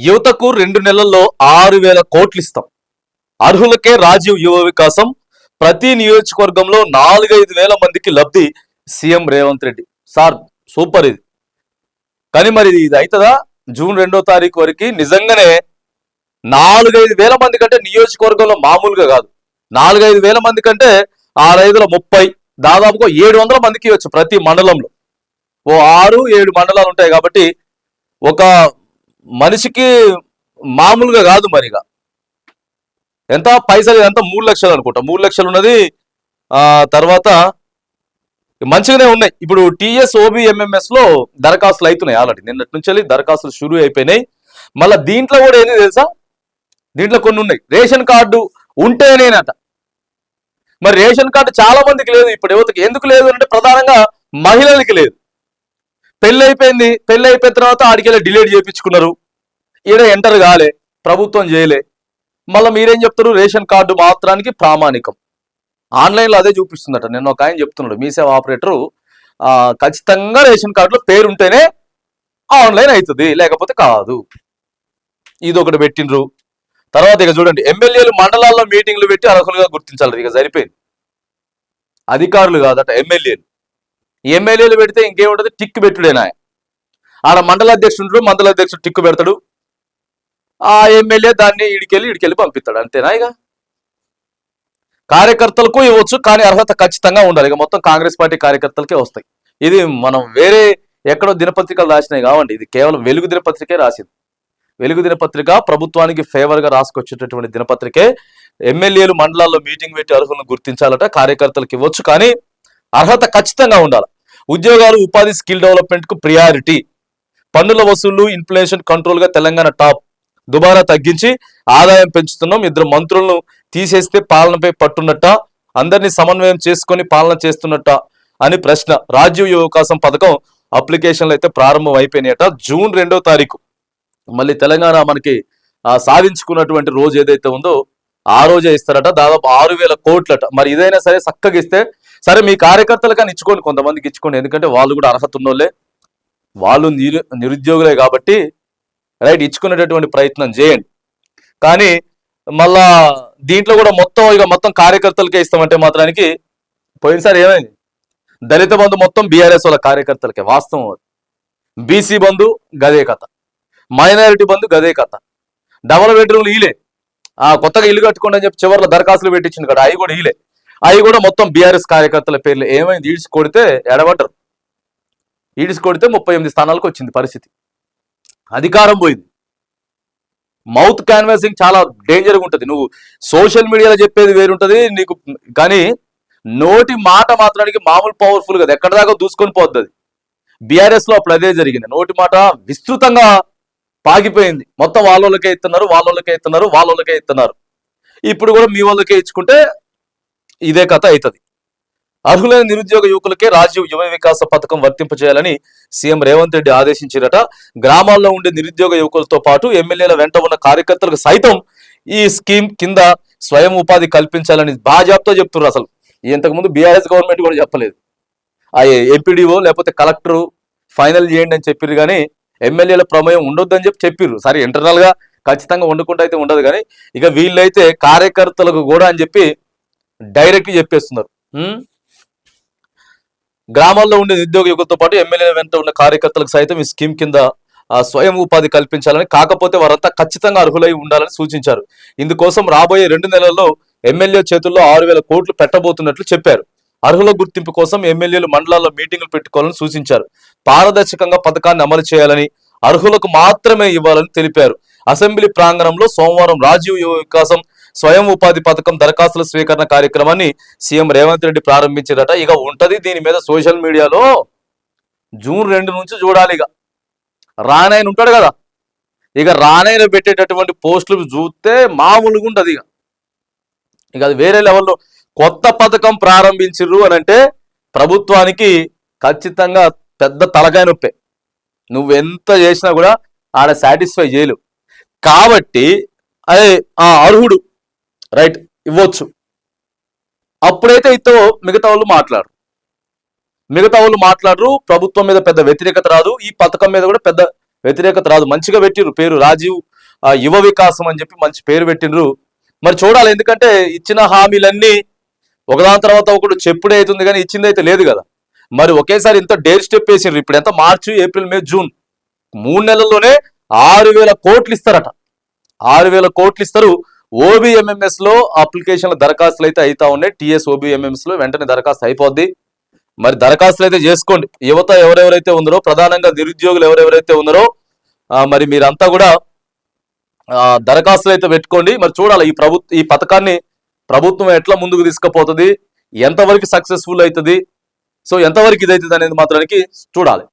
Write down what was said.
యువతకు 2 నెలల్లో 6,000 కోట్లు ఇస్తాం. అర్హులకే రాజీవ్ యువ వికాసం. ప్రతి నియోజకవర్గంలో 4-5 వేల మందికి లబ్ధి. CM Revanth Reddy. Sir super ఇది. కానీ మరి ఇది అవుతుందా? జూన్ 2వ తారీఖు వరకు నిజంగానే 4-5 వేల మంది కంటే నియోజకవర్గంలో మామూలుగా కాదు. 4-5 వేల మంది కంటే 6-5-30 దాదాపుగా 700 మందికి ఇవ్వచ్చు ప్రతి మండలంలో. ఓ 6-7 మండలాలు ఉంటాయి కాబట్టి ఒక మనిషికి మామూలుగా కాదు. మరిగా ఎంత పైసలు ఎంత 3 లక్షలు అనుకుంటా. 3 లక్షలు ఉన్నది. తర్వాత మంచిగానే ఉన్నాయి. ఇప్పుడు టీఎస్ ఓబిఎంఎంఎస్ లో దరఖాస్తులు అవుతున్నాయి ఆల్రెడీ. నిన్నటి నుంచి దరఖాస్తులు షురూ అయిపోయినాయి. మళ్ళీ దీంట్లో కూడా ఏంది తెలుసా, దీంట్లో కొన్ని ఉన్నాయి. రేషన్ కార్డు ఉంటేనేనట. మరి రేషన్ కార్డు చాలా మందికి లేదు. ఇప్పుడు యువతకి ఎందుకు లేదు అంటే ప్రధానంగా మహిళలకి లేదు. పెళ్లి అయిపోయింది, పెళ్లి అయిపోయిన తర్వాత ఆడికెళ్ళి డిలీట్ చేయించుకున్నారు. ఈడ ఎంటర్ కాలే, ప్రభుత్వం చేయలే. మళ్ళీ మీరేం చెప్తారు, రేషన్ కార్డు మాత్రానికి ప్రామాణికం. ఆన్లైన్లో అదే చూపిస్తుందట. నిన్న ఒక ఆయన చెప్తున్నాడు, మీ సేవ ఆపరేటరు ఖచ్చితంగా రేషన్ కార్డులో పేరు ఉంటేనే ఆన్లైన్ అవుతుంది, లేకపోతే కాదు. ఇది ఒకటి పెట్టిండ్రు. తర్వాత ఇక చూడండి, ఎమ్మెల్యేలు మండలాల్లో మీటింగ్లు పెట్టి అర్హులుగా గుర్తించాలి. ఇక సరిపోయింది. అధికారులు కాదట, ఎమ్మెల్యేలు. ఎమ్మెల్యేలు పెడితే ఇంకేముంటది, టిక్ పెట్టుడేనా. ఆడ మండల అధ్యక్షుడు, మండల అధ్యక్షుడు టిక్కు పెడతాడు. ఆ ఎమ్మెల్యే దాన్ని ఇడికెళ్ళి పంపిస్తాడు. అంతేనా? ఇక కార్యకర్తలకు ఇవ్వచ్చు, కానీ అర్హత ఖచ్చితంగా ఉండాలి. ఇక మొత్తం కాంగ్రెస్ పార్టీ కార్యకర్తలకే వస్తాయి. ఇది మనం వేరే ఎక్కడో దినపత్రికలు రాసినాయి కావండి. ఇది కేవలం వెలుగు దినపత్రికే రాసింది. వెలుగు దినపత్రిక ప్రభుత్వానికి ఫేవర్ గా రాసుకొచ్చేటటువంటి దినపత్రికే. ఎమ్మెల్యేలు మండలాల్లో మీటింగ్ పెట్టి అర్హులను గుర్తించాలట, కార్యకర్తలకు ఇవ్వచ్చు, కానీ అర్హత ఖచ్చితంగా ఉండాలి. ఉద్యోగాలు, ఉపాధి, స్కిల్ డెవలప్మెంట్ కు ప్రియారిటీ. పన్నుల వసూళ్లు, ఇన్ఫ్లేషన్ కంట్రోల్ గా తెలంగాణ టాప్. దుబారా తగ్గించి ఆదాయం పెంచుతున్నాం. 2 మంత్రులను తీసేస్తే పాలనపై పట్టున్నట్ట, అందరినీ సమన్వయం చేసుకొని పాలన చేస్తున్నట్ట అని ప్రశ్న. రాజీవ్ యువ వికాసం పథకం అప్లికేషన్లు అయితే ప్రారంభం అయిపోయినాయట. జూన్ 2వ తారీఖు మళ్ళీ తెలంగాణ మనకి సాధించుకున్నటువంటి రోజు ఏదైతే ఉందో ఆ రోజే ఇస్తారట. దాదాపు 6,000 కోట్లట. మరి ఇదైనా సరే చక్కగా ఇస్తే సరే, మీ కార్యకర్తలు కానీ ఇచ్చుకోండి, కొంతమందికి ఇచ్చుకోండి. ఎందుకంటే వాళ్ళు కూడా అర్హత ఉన్నోళ్ళే, వాళ్ళు నిరుద్యోగులే కాబట్టి రైట్, ఇచ్చుకునేటటువంటి ప్రయత్నం చేయండి. కానీ మళ్ళా దీంట్లో కూడా మొత్తం కార్యకర్తలకే ఇస్తామంటే మాత్రానికి పోయినసారి ఏమైంది, దళిత బంధు మొత్తం బీఆర్ఎస్ వాళ్ళ కార్యకర్తలకే. వాస్తవం. బీసీ బంధు గదే కథ, మైనారిటీ బంధు గదే కథ, డబుల్ బెడ్రూమ్లు ఈలే. కొత్తగా ఇల్లు కట్టుకోండి అని చెప్పి చివరిలో దరఖాస్తులు పెట్టించింది కదా, అవి కూడా ఈలే. అవి కూడా మొత్తం బీఆర్ఎస్ కార్యకర్తల పేర్లు. ఏమైంది, ఈడ్చి కొడితే ఎడబడ్డరు. ఈడ్చి కొడితే 38 స్థానాలకు వచ్చింది పరిస్థితి. అధికారం పోయింది. మౌత్ క్యాన్వాసింగ్ చాలా డేంజర్గా ఉంటుంది. నువ్వు సోషల్ మీడియాలో చెప్పేది వేరుంటది నీకు, కానీ నోటి మాట మాత్రానికి మామూలు పవర్ఫుల్ కదా, ఎక్కడి దాకా దూసుకొని పోద్ది. బీఆర్ఎస్ లో అప్పుడు అదే జరిగింది. నోటి మాట విస్తృతంగా పాకిపోయింది. మొత్తం వాళ్ళకే ఇస్తున్నారు. ఇప్పుడు కూడా మీ వాళ్ళకే ఇచ్చుకుంటే ఇదే కథ అవుతుంది. అర్హులైన నిరుద్యోగ యువకులకే రాజీవ్ యువ వికాస పథకం వర్తింపజేయాలని సీఎం రేవంత్ రెడ్డి ఆదేశించారట. గ్రామాల్లో ఉండే నిరుద్యోగ యువకులతో పాటు ఎమ్మెల్యేల వెంట ఉన్న కార్యకర్తలకు సైతం ఈ స్కీమ్ కింద స్వయం ఉపాధి కల్పించాలని బాజాబ్తో చెప్తున్నారు. అసలు ఇంతకుముందు బీఆర్ఎస్ గవర్నమెంట్ కూడా చెప్పలేదు. ఆ ఎంపీడీఓ లేకపోతే కలెక్టరు ఫైనల్ చేయండి అని చెప్పారు, కానీ ఎమ్మెల్యేల ప్రమేయం ఉండొద్దని చెప్పిర్రు. సరే, ఇంటర్నల్ గా ఖచ్చితంగా వండుకుంటూ అయితే ఉండదు, కానీ ఇక వీళ్ళైతే కార్యకర్తలకు కూడా అని చెప్పి డైరెక్ట్ చెప్పేస్తున్నారు. గ్రామాల్లో ఉండే నిరుద్యోగ యువకులతో పాటు ఎమ్మెల్యేల వెంట ఉన్న కార్యకర్తలకు సైతం ఈ స్కీమ్ కింద స్వయం ఉపాధి కల్పించాలని, కాకపోతే వారంతా ఖచ్చితంగా అర్హులై ఉండాలని సూచించారు. ఇందుకోసం రాబోయే 2 నెలల్లో ఎమ్మెల్యే చేతుల్లో 6,000 కోట్లు పెట్టబోతున్నట్లు చెప్పారు. అర్హుల గుర్తింపు కోసం ఎమ్మెల్యేలు మండలాల్లో మీటింగులు పెట్టుకోవాలని సూచించారు. పారదర్శకంగా పథకాన్ని అమలు చేయాలని, అర్హులకు మాత్రమే ఇవ్వాలని తెలిపారు. అసెంబ్లీ ప్రాంగణంలో సోమవారం రాజీవ్ యువ వికాసం స్వయం ఉపాధి పథకం దరఖాస్తుల స్వీకరణ కార్యక్రమాన్ని సీఎం రేవంత్ రెడ్డి ప్రారంభించారట. ఇక ఉంటది దీని మీద సోషల్ మీడియాలో జూన్ 2 నుంచి చూడాలి. ఇక రానాయన ఉంటాడు కదా, ఇక రానాయన పెట్టేటటువంటి పోస్టులు చూస్తే మామూలుగా ఉంటది. ఇక అది వేరే లెవెల్లో కొత్త పథకం ప్రారంభించిర్రు అని అంటే ప్రభుత్వానికి ఖచ్చితంగా పెద్ద తలకాయ నొప్పే. నువ్వెంత చేసినా కూడా ఆడ సాటిస్ఫై చేయలేవు. కాబట్టి అదే అర్హుడు రైట్ ఇవ్వచ్చు. అప్పుడైతే ఇతో మిగతా వాళ్ళు మాట్లాడరు. ప్రభుత్వం మీద పెద్ద వ్యతిరేకత రాదు. ఈ పథకం మీద కూడా పెద్ద వ్యతిరేకత రాదు. మంచిగా పెట్టిండ్రు పేరు రాజీవ్ యువ వికాసం అని చెప్పి మంచి పేరు పెట్టిండ్రు. మరి చూడాలి, ఎందుకంటే ఇచ్చిన హామీలన్నీ ఒకదాని తర్వాత ఒకటి చెప్పుడే అవుతుంది కానీ ఇచ్చింది అయితే లేదు కదా. మరి ఒకేసారి ఇంత డేర్ స్టెప్ వేసిండ్రు. ఇప్పుడు ఎంత మార్చి, ఏప్రిల్, మే, జూన్ 3 నెలల్లోనే 6,000 కోట్లు ఇస్తారట. 6,000 కోట్లు ఇస్తారు. ఓబిఎంఎంఎస్ లో అప్లికేషన్ల దరఖాస్తులు అయితే అవుతా ఉన్నాయి. టీఎస్ ఓబిఎంఎంఎస్ లో వెంటనే దరఖాస్తు అయిపోద్ది. మరి దరఖాస్తులు అయితే చేసుకోండి. యువత ఎవరెవరైతే ఉన్నారో, ప్రధానంగా నిరుద్యోగులు ఎవరెవరైతే ఉన్నారో మరి మీరంతా కూడా దరఖాస్తులు అయితే పెట్టుకోండి. మరి చూడాలి ఈ పథకాన్ని ప్రభుత్వం ఎట్లా ముందుకు తీసుకుపోతుంది, ఎంతవరకు సక్సెస్ఫుల్ అవుతుంది, సో ఎంతవరకు ఇది అవుతుంది అనేది మాత్రానికి చూడాలి.